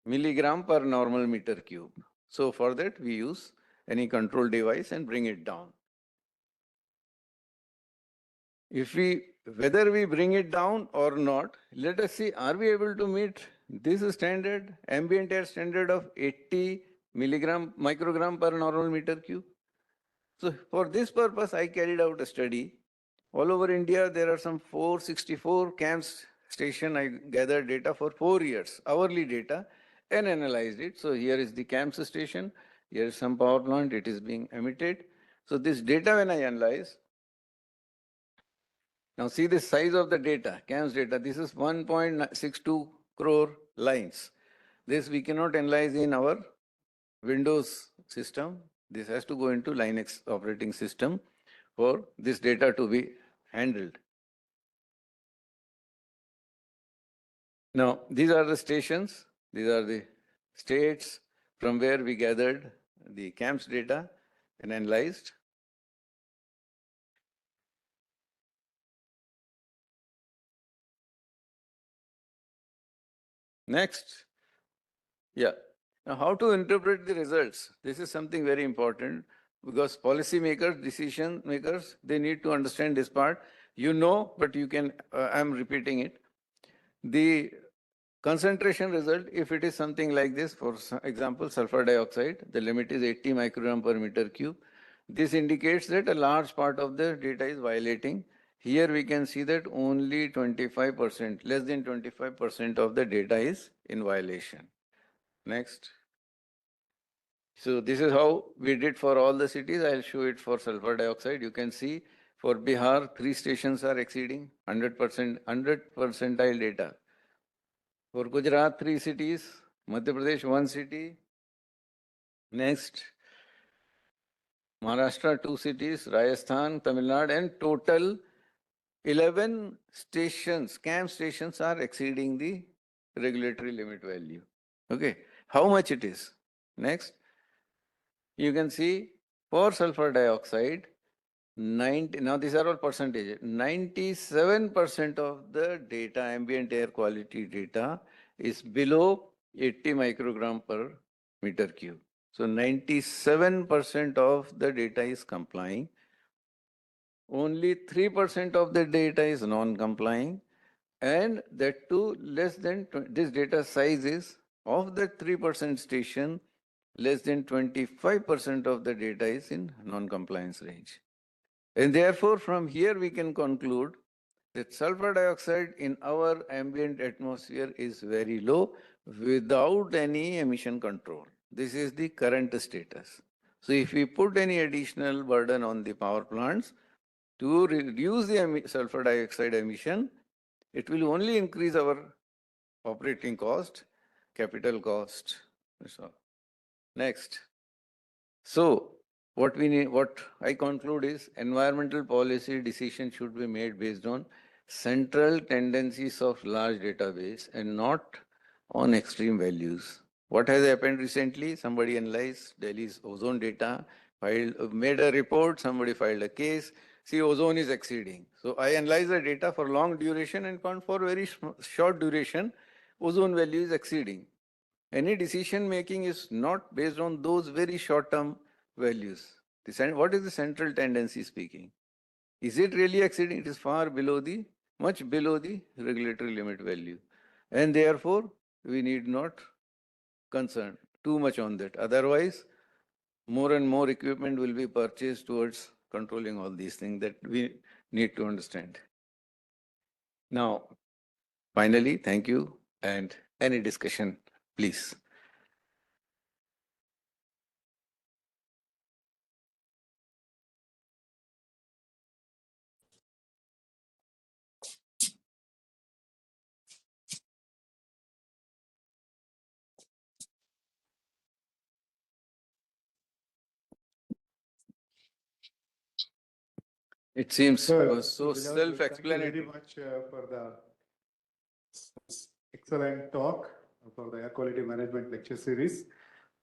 milligram per normal meter cube. So for that, we use any control device and bring it down. Whether we bring it down or not, let us see, are we able to meet this standard, ambient air standard of 80 microgram per normal meter cube? So for this purpose, I carried out a study. All over India, there are some 464 camps station. I gathered data for 4 years, hourly data, and analyzed it. So here is the camps station. Here is some power plant. It is being emitted. So this data, when I analyze, now see the size of the data, CAMS data. This is 1.62 crore lines. This we cannot analyze in our Windows system. This has to go into Linux operating system for this data to be handled. Now, these are the stations. These are the states from where we gathered the CAMS data. and analyzed. Next. Yeah. Now, how to interpret the results? This is something very important because policy makers, decision makers, they need to understand this part. You know, but you can, I'm repeating it. The concentration result, if it is something like this, for example, sulfur dioxide, the limit is 80 microgram per meter cube. This indicates that a large part of the data is violating. Here we can see that only 25%, less than 25% of the data is in violation. Next. So this is how we did for all the cities. I'll show it for sulfur dioxide. You can see for Bihar, 3 stations are exceeding 100%, 100 percentile data. For Gujarat, 3 cities. Madhya Pradesh, 1 city. Next, Maharashtra, 2 cities. Rajasthan, Tamil Nadu, and total 11 stations, camp stations are exceeding the regulatory limit value. Okay, how much it is? Next, you can see for sulfur dioxide, 90, now these are all percentages. 97% of the data, ambient air quality data, is below 80 microgram per meter cube. So 97% of the data is complying. Only 3% of the data is non-complying, and that too less than, this data size is of the 3% station, less than 25% of the data is in non-compliance range. And therefore, from here we can conclude that sulfur dioxide in our ambient atmosphere is very low without any emission control. This is the current status. So if we put any additional burden on the power plants to reduce the sulfur dioxide emission, it will only increase our operating cost, capital cost. So, next. So, what we need, what I conclude is environmental policy decision should be made based on central tendencies of large database and not on extreme values. What has happened recently? Somebody analyzed Delhi's ozone data, made a report, somebody filed a case. See, ozone is exceeding. So I analyze the data for long duration and found for very short duration, ozone value is exceeding. Any decision making is not based on those very short-term values. What is the central tendency speaking? Is it really exceeding? It is far below the, much below the regulatory limit value. And therefore, we need not concern too much on that. Otherwise, more and more equipment will be purchased towards controlling all these things that we need to understand. Now, finally, thank you, and any discussion, please. It seems so self-explanatory. Thank you very much for the excellent talk for the air quality management lecture series.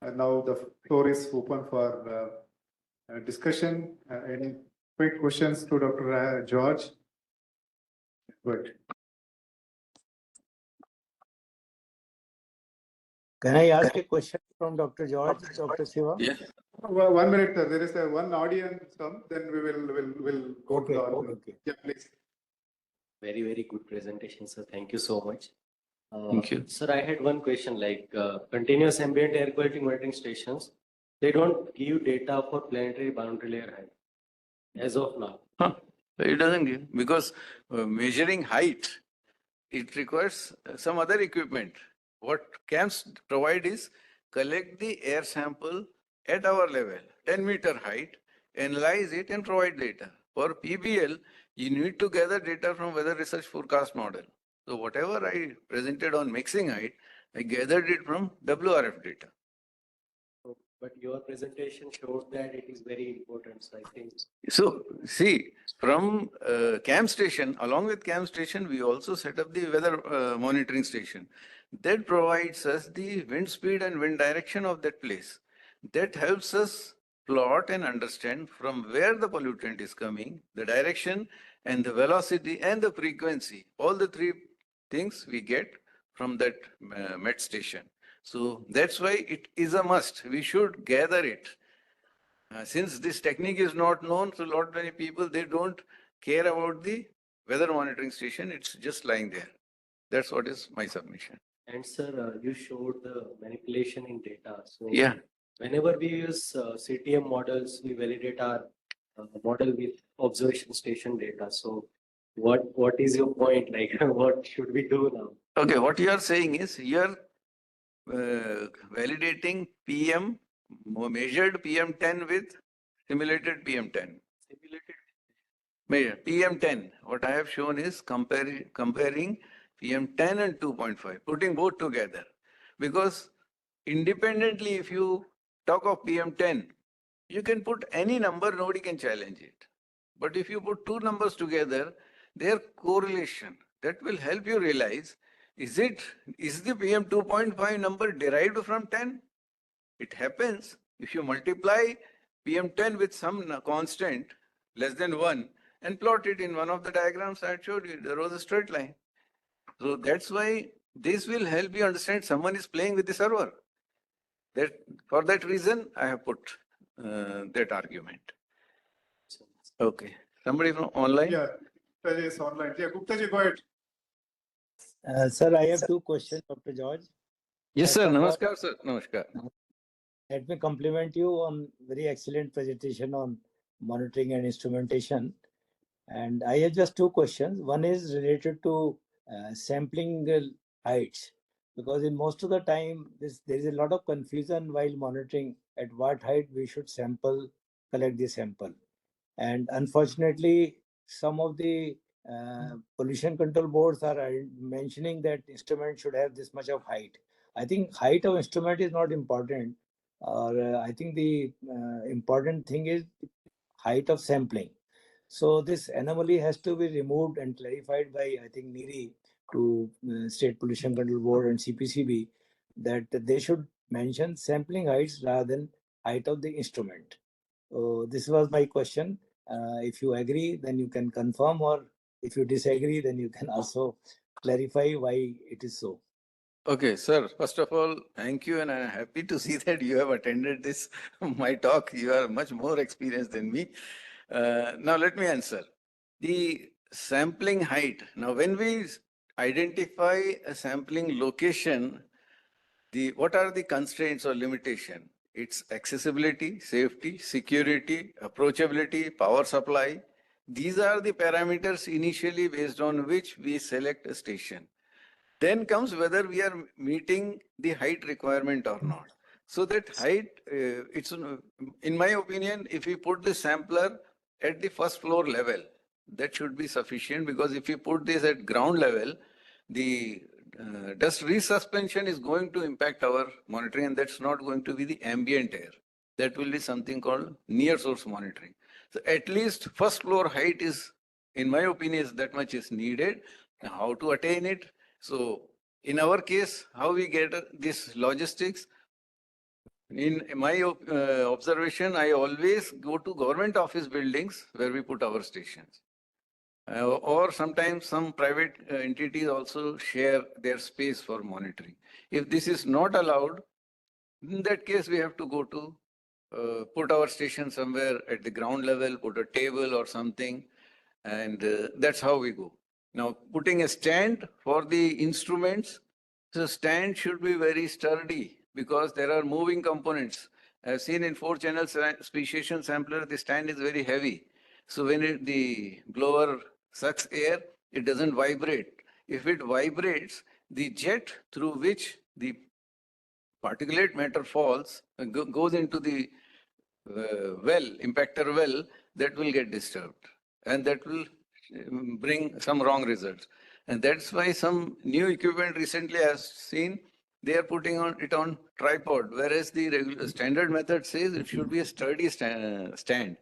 And now the floor is open for discussion. Any quick questions to Dr. George? Good. Can I ask a question from Dr. George, Dr. Siva? Yes. Well, 1 minute. There is one audience. Then we will go Okay, to the okay. Yeah, please. Very, very good presentation, sir. Thank you so much. Thank you. Sir, I had one question, like continuous ambient air quality monitoring stations, they don't give data for planetary boundary layer height as of now. It doesn't give, because measuring height, it requires some other equipment. What camps provide is collect the air sample at our level, 10-meter height, analyze it and provide data. For PBL, you need to gather data from weather research forecast model. So whatever I presented on mixing height, I gathered it from WRF data. But your presentation shows that it is very important, so I think. So see, from camp station, along with camp station, we also set up the weather monitoring station. That provides us the wind speed and wind direction of that place. That helps us plot and understand from where the pollutant is coming, the direction and the velocity and the frequency. All the three things we get from that met station. So that's why it is a must. We should gather it. Since this technique is not known to a lot many people, they don't care about the weather monitoring station. It's just lying there. That's what is my submission. And sir, you showed the manipulation in data. So Yeah. whenever we use CTM models, we validate our model with observation station data. So what is your point? Like, what should we do now? Okay, what you are saying is you are validating PM, measured PM10 with simulated PM10. Simulated. Measure PM10. What I have shown is comparing PM10 and 2.5, putting both together. Because independently, if you talk of PM10, you can put any number, nobody can challenge it. But if you put two numbers together, their correlation, that will help you realize, is the PM 2.5 number derived from 10? It happens if you multiply PM10 with some constant less than 1 and plot it in one of the diagrams I showed you, there was a straight line. So that's why this will help you understand someone is playing with the server. For that reason, I have put that argument. Okay. Somebody from online? Yeah, Gupta ji is online. Yeah, Gupta ji, go ahead. Sir, I have two questions, Dr. George. Yes, sir. First of all, Namaskar, sir. Namaskar. let me compliment you on very excellent presentation on monitoring and instrumentation. And I have just two questions. One is related to sampling heights, because in most of the time, there is a lot of confusion while monitoring at what height we should collect the sample. And unfortunately, some of the pollution control boards are mentioning that instrument should have this much of height. I think height of instrument is not important. I think the important thing is height of sampling. So this anomaly has to be removed and clarified by, I think, NIRI to State Pollution Control Board and CPCB, that they should mention sampling heights rather than height of the instrument. So this was my question. If you agree, then you can confirm, or if you disagree, then you can also clarify why it is so. Okay, sir. First of all, thank you, and I'm happy to see that you have attended this my talk. You are much more experienced than me. Now let me answer. The sampling height. Now, when we identify a sampling location, what are the constraints or limitation? It's accessibility, safety, security, approachability, power supply. These are the parameters initially based on which we select a station. Then comes whether we are meeting the height requirement or not. So that height, in my opinion, if we put the sampler at the first floor level, that should be sufficient, because if you put this at ground level, the dust resuspension is going to impact our monitoring, and that's not going to be the ambient air. That will be something called near source monitoring. So at least first floor height is, in my opinion, is that much is needed. How to attain it? So in our case, how we get this logistics? In my observation, I always go to government office buildings where we put our stations. Or sometimes some private entities also share their space for monitoring. If this is not allowed, in that case, we have to go to put our station somewhere at the ground level, put a table or something, and that's how we go. Now, putting a stand for the instruments, the stand should be very sturdy because there are moving components. I've seen in 4-channel speciation sampler, the stand is very heavy. So when the blower sucks air, it doesn't vibrate. If it vibrates, the jet through which the particulate matter falls, goes into the impactor well, that will get disturbed. And that will bring some wrong results. And that's why some new equipment recently I've seen, they are putting it on tripod, whereas the regular standard method says it should be a sturdy stand.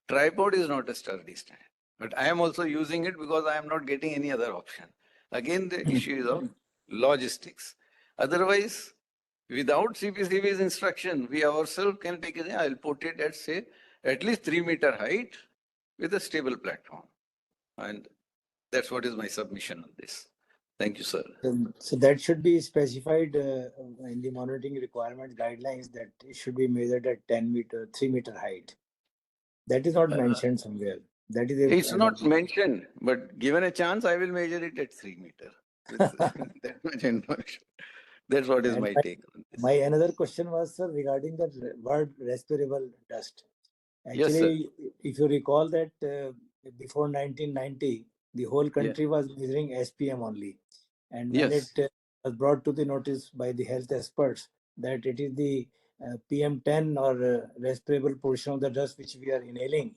Tripod is not a sturdy stand. But I am also using it because I am not getting any other option. Again, the issue is of logistics. Otherwise, Without CPCB's instruction, we ourselves can take it. I'll put it at say at least 3-meter height with a stable platform. And that's what is my submission on this. Thank you, sir. So that should be specified in the monitoring requirement guidelines that it should be measured at 3-meter height. That is not mentioned somewhere. That is It's not mentioned, but given a chance, I will measure it at 3-meter. With that much information. That's what is And my take on this. My another question was, sir, regarding the word respirable dust. Yes, sir. Actually, if you recall that before 1990, the whole country was measuring SPM only. And when Yes. it was brought to the notice by the health experts that it is the PM10 or respirable portion of the dust which we are inhaling.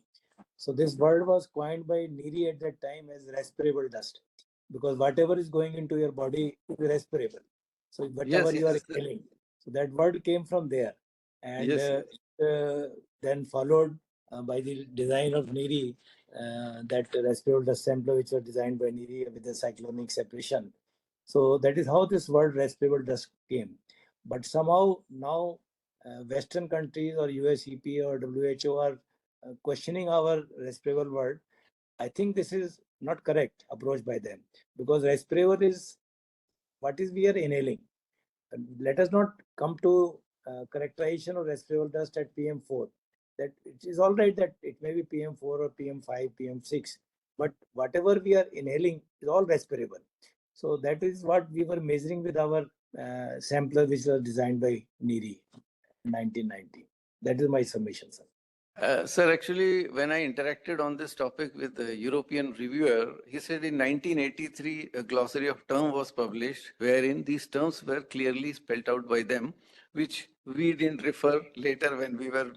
So this word was coined by NERI at that time as respirable dust, because whatever is going into your body is respirable. So whatever you are inhaling. So that word came from there. And Yes, then followed by the design of NERI, that respirable dust sampler which was designed by NERI with the cyclonic separation. So that is how this word respirable dust came. But somehow now Western countries or US EPA or WHO are questioning our respirable word. I think this is not correct approach by them, because respirable is what is we are inhaling. Let us not come to characterization of respirable dust at PM4. That it is all right that it may be PM4 or PM5, PM6, but whatever we are inhaling is all respirable. So that is what we were measuring with our sampler, which was designed by NERI in 1990. That is my submission, sir. Sir, actually, when I interacted on this topic with the European reviewer, he said in 1983, a glossary of terms was published, wherein these terms were clearly spelled out by them, which we didn't refer later when we were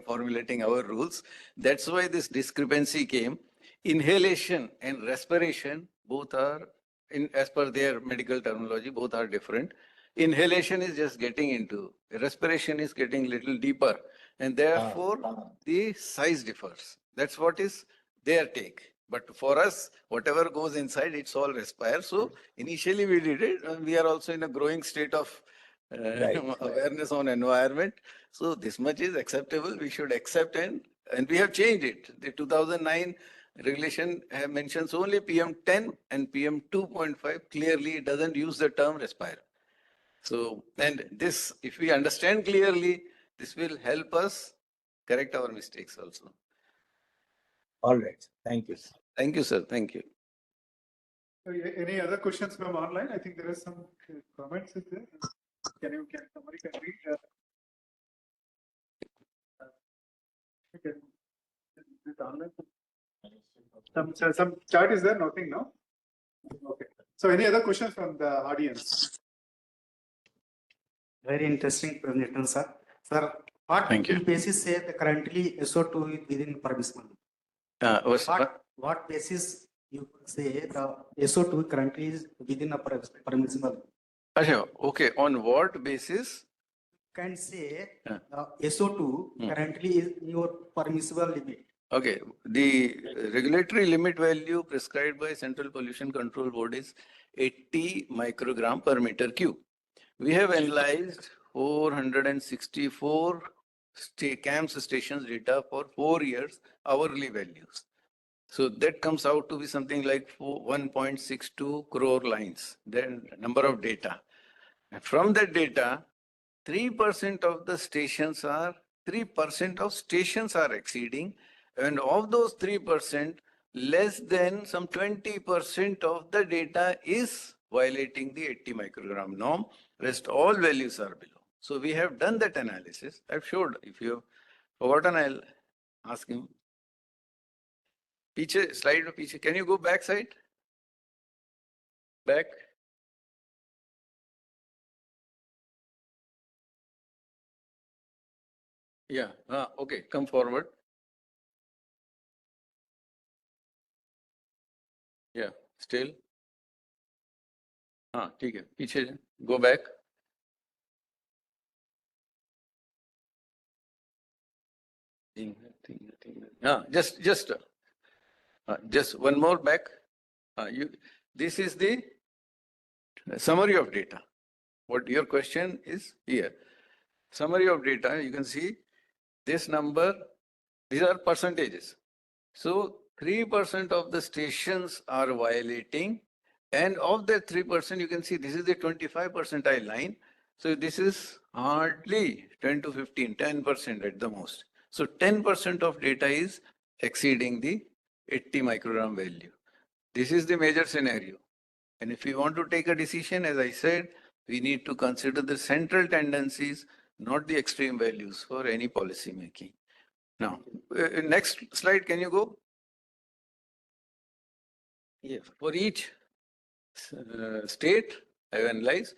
formulating our rules. That's why this discrepancy came. Inhalation and respiration, both are, as per their medical terminology, both are different. Inhalation is just getting into, respiration is getting little deeper. And therefore, the size differs. That's what is their take. But for us, whatever goes inside, it's all respire. So initially we did it. And we are also in a growing state of awareness on environment. So this much is acceptable. We should accept, and we have changed it. The 2009 regulation mentions only PM10 and PM2.5. Clearly, it doesn't use the term respire. So, and this, if we understand clearly, this will help us correct our mistakes also. All right. Thank you. Thank you, sir. Thank you. Any other questions from online? I think there are some comments. Is there? Somebody can read? Okay. Is it online? Some chart is there? Nothing, no? Okay. So any other questions from the audience? Very interesting presentation, sir. Sir, what basis say that currently SO2 is within permissible? What basis you say the SO2 currently is within a permissible? Okay, on what basis? Can say SO2 currently is in your permissible limit. Okay, the regulatory limit value prescribed by Central Pollution Control Board is 80 microgram per meter cube. We have analyzed 464 CAMS stations data for 4 years, hourly values. So that comes out to be something like 1.62 crore lines, then number of data. And from that data, 3% of the stations are, 3% of stations are exceeding, and of those 3%, less than some 20% of the data is violating the 80 microgram norm. Rest all values are below. So we have done that analysis. I've showed. If you have forgotten, I'll ask him. Piche, slide of piche. Can you go back side? Back. Yeah. Okay. Come forward. Yeah. Still. ठीक है. पीछे. Go back. Just one more back. This is the summary of data. What your question is here. Summary of data, you can see this number, these are percentages. So 3% of the stations are violating, and of that 3%, you can see this is the 25 percentile line. So this is hardly 10 to 15, 10% at the most. So 10% of data is exceeding the 80 microgram value. This is the major scenario. And if we want to take a decision, as I said, we need to consider the central tendencies, not the extreme values for any policy making. Now, next slide, can you go? Yeah, for each state, I have analyzed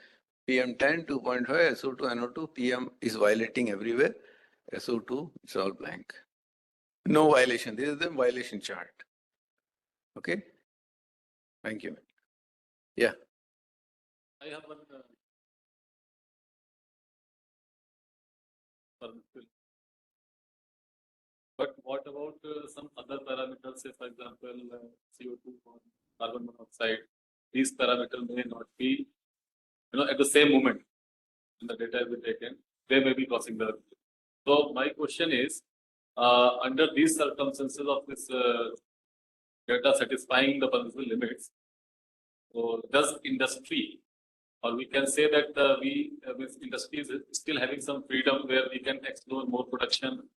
PM10, 2.5, SO2, NO2, PM is violating everywhere. SO2, it's all blank. No violation. This is the violation chart. Okay. Thank you. Yeah. I have one. But what about some other parameters, say for example, CO2 or carbon monoxide? These parameters may not be, at the same moment when the data will be taken, they may be crossing the. So my question is, under these circumstances of this data satisfying the permissible limits, so does industry, or we can say that with industry is still having some freedom where we can explore more production?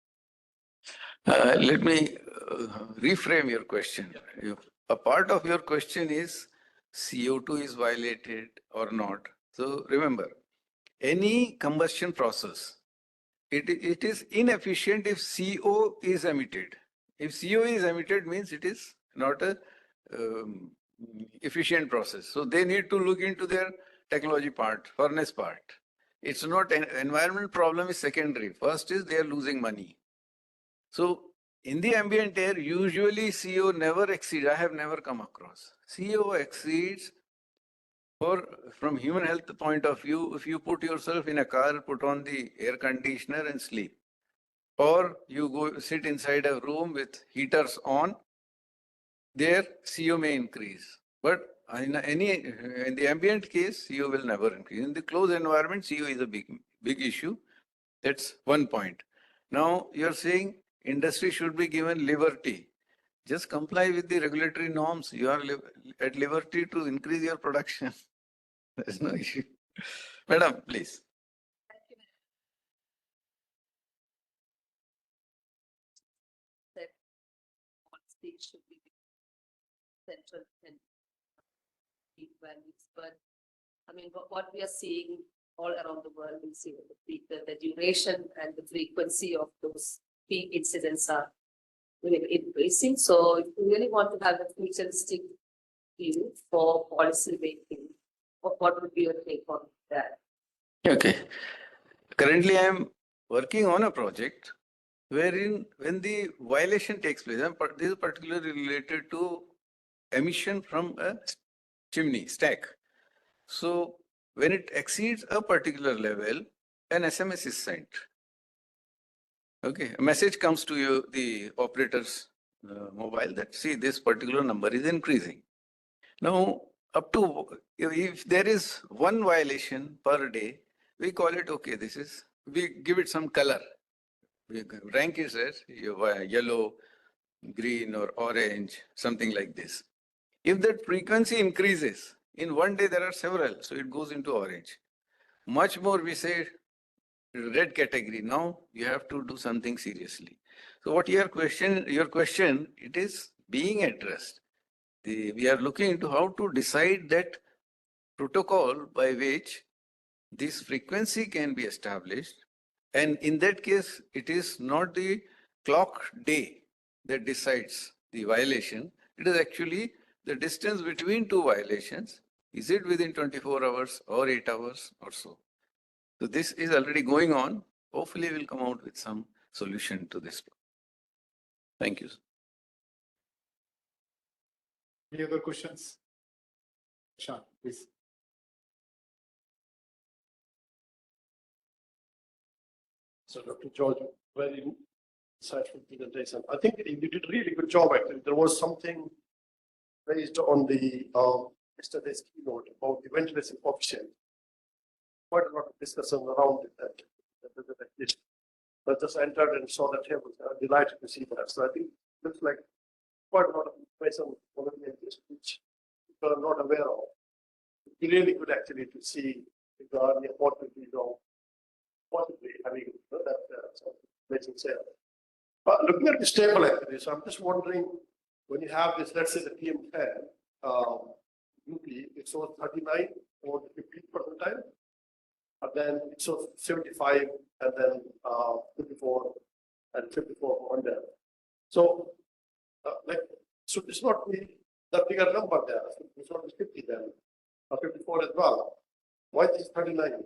Let me reframe your question. A part of your question is CO2 is violated or not. So remember, any combustion process, it is inefficient if CO is emitted. If CO is emitted means it is not a efficient process. So they need to look into their technology part, furnace part. It's not an environmental problem is secondary. First is they are losing money. So in the ambient air, usually CO never exceeds. I have never come across. CO exceeds from human health point of view, if you put yourself in a car, put on the air conditioner and sleep. Or you go sit inside a room with heaters on, there CO may increase. But in the ambient case, CO will never increase. In the closed environment, CO is a big issue. That's one point. Now you're saying industry should be given liberty. Just comply with the regulatory norms. You are at liberty to increase your production. There's no issue. Madam, please. That all states should be central and values, but I mean, what we are seeing all around the world, we see the duration and the frequency of those peak incidents are really increasing. So if we really want to have a futuristic view for policy making, what would be your take on that? Okay. Currently, I am working on a project wherein when the violation takes place, this is particularly related to emission from a chimney stack. So when it exceeds a particular level, an SMS is sent. Okay, a message comes to you, the operator's mobile, that see this particular number is increasing. Now, up to if there is one violation per day, we call it okay. We give it some color. We rank it as yellow, green, or orange, something like this. If that frequency increases, in one day there are several, so it goes into orange. Much more, we say red category. Now you have to do something seriously. So what your question, it is being addressed. We are looking into how to decide that protocol by which this frequency can be established. And in that case, it is not the clock day that decides the violation. It is actually the distance between two violations. Is it within 24 hours or 8 hours or so? So this is already going on. Hopefully we'll come out with some solution to this. Thank you. Any other questions? Sean, please. So Dr. George, very insightful presentation. I think you did a really good job actually. There was something based on the yesterday's keynote about the ventilation coefficient. quite a lot of discussion around it. I just entered and saw the table. I'm delighted to see that. So I think it looks like quite a lot of information already exists, which people are not aware of. It'd be really good actually to see if there are any opportunities of possibly having that making sale. But looking at this table actually, so I'm just wondering, when you have this, let's say the PM10, usually it shows 39 or 50 percentile, and then it shows 75, and then 54 and 54 on there. So, like, should this not be the bigger number there? It's not 50 then, or 54 as well. Why is 39?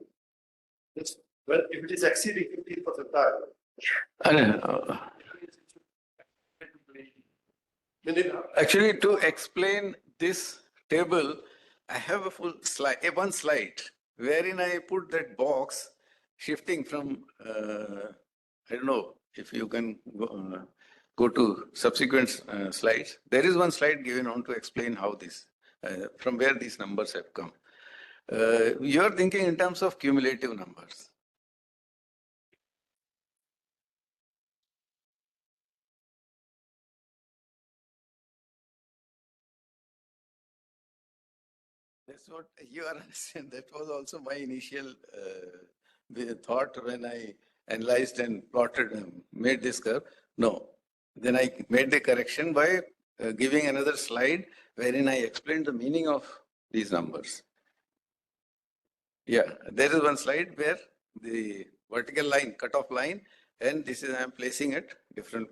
It's, well, if it is exceeding 50 percentile. Actually, to explain this table, I have a full slide, one slide, wherein I put that box shifting from, I don't know if you can go to subsequent slides. There is one slide given on to explain how this, from where these numbers have come. You are thinking in terms of cumulative numbers. That's what you understand. That was also my initial thought when I analyzed and plotted and made this curve. No. Then I made the correction by giving another slide wherein I explained the meaning of these numbers. Yeah, there is one slide where the vertical line, cutoff line, and this is I am placing at different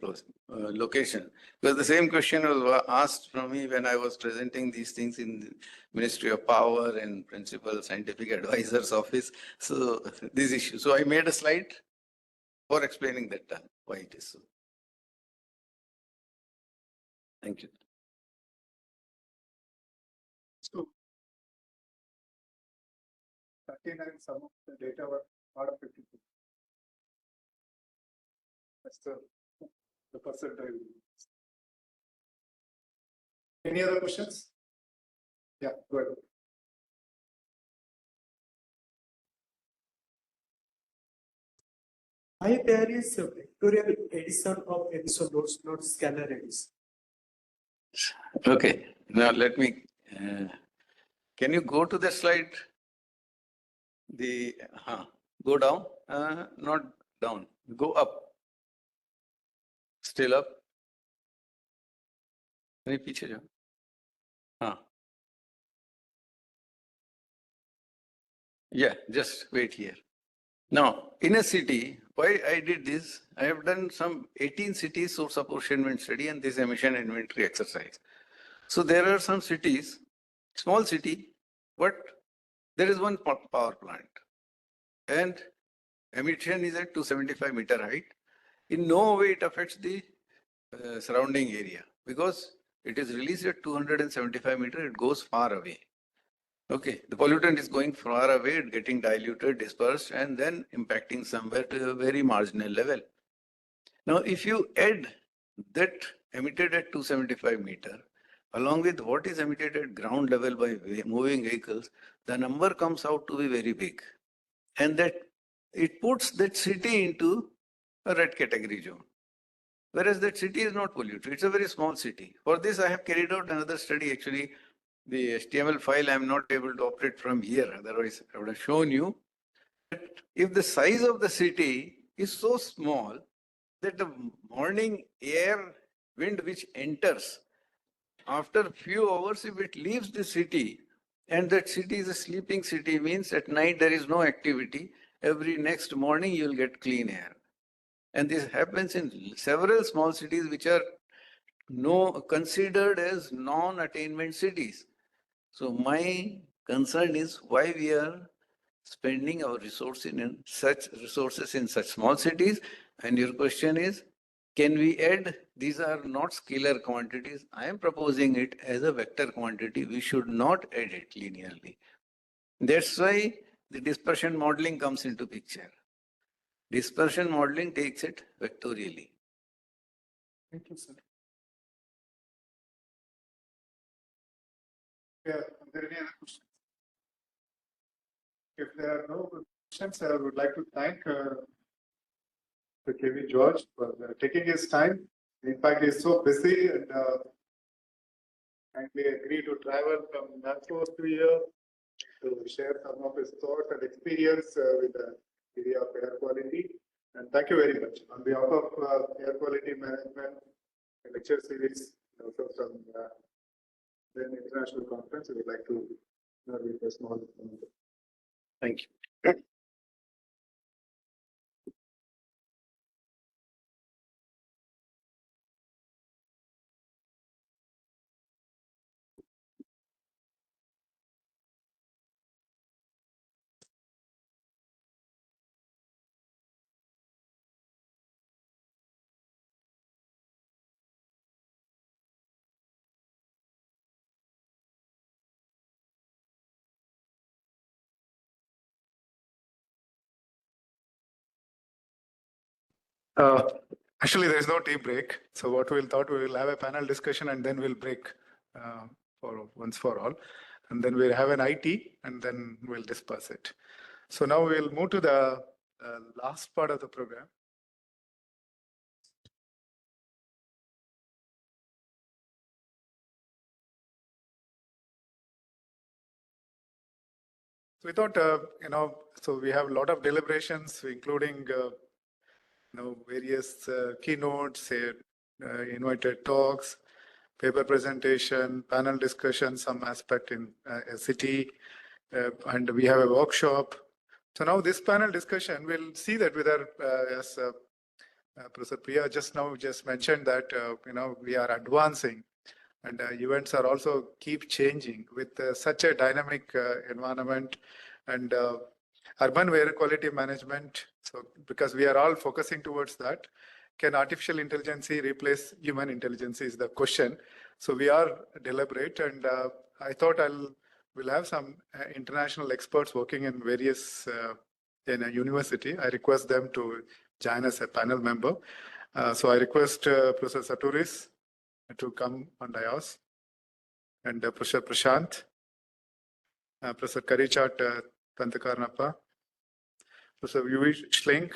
location. Because the same question was asked from me when I was presenting these things in the Ministry of Power and Principal Scientific Advisor's Office. So this issue. So I made a slide for explaining that why it is so. Thank you. So 39, some of the data were part of 52. That's the percentile. Any other questions? Yeah, go ahead. Why there is a vectorial addition of addition nodes, not scalar addition? Okay, now let me, can you go to the slide? The, go down, not down, go up. Still up. कहीं पीछे जाओ. Yeah, just wait here. Now, in a city, why I did this, I have done some 18 cities source apportionment study and this emission inventory exercise. So there are some cities, small city, but there is one power plant and emission is at 275 meter height. In no way it affects the surrounding area because it is released at 275 meter, it goes far away. Okay, the pollutant is going far away, getting diluted, dispersed, and then impacting somewhere to a very marginal level. Now, if you add that emitted at 275 meter, along with what is emitted at ground level by moving vehicles, the number comes out to be very big. And that it puts that city into a red category zone. Whereas that city is not polluted, it's a very small city. For this, I have carried out another study actually. The HTML file I am not able to operate from here, otherwise I would have shown you that if the size of the city is so small that the morning air wind which enters after a few hours, if it leaves the city and that city is a sleeping city, means at night there is no activity, every next morning you will get clean air. And this happens in several small cities which are considered as non-attainment cities. So my concern is why we are spending our resources in such small cities. And your question is, can we add? These are not scalar quantities. I am proposing it as a vector quantity. We should not add it linearly. That's why the dispersion modeling comes into picture. Dispersion modeling takes it vectorially. Thank you, sir. Yeah, are there any other questions? if there are no questions, I would like to thank the KV George for taking his time. In fact, he's so busy and kindly agreed to travel from Nagpur to here to share some of his thoughts and experience with the area of air quality. And thank you very much. On behalf of Air Quality Management Lecture Series, also from the International Conference, we would like to read a small. Thank you. Actually, there is no tea break. So what we will have a panel discussion and then we'll break for once for all. And then we'll have an IT and then we'll disperse it. So now we'll move to the last part of the program. So we thought, so we have a lot of deliberations, including, various keynotes, invited talks, paper presentation, panel discussion, some aspect in a city, and we have a workshop. So now this panel discussion, we'll see that whether, as Professor Priya just mentioned that, we are advancing and events are also keep changing with such a dynamic environment and urban air quality management. So because we are all focusing towards that, can artificial intelligence replace human intelligence is the question. So we are deliberate, and I thought we'll have some international experts working in various in a university. I request them to join as a panel member. So I request Professor Saturis to come on dais, and Professor Prashant, Professor Karichat Pantakarnappa, Professor Yuvi Schling,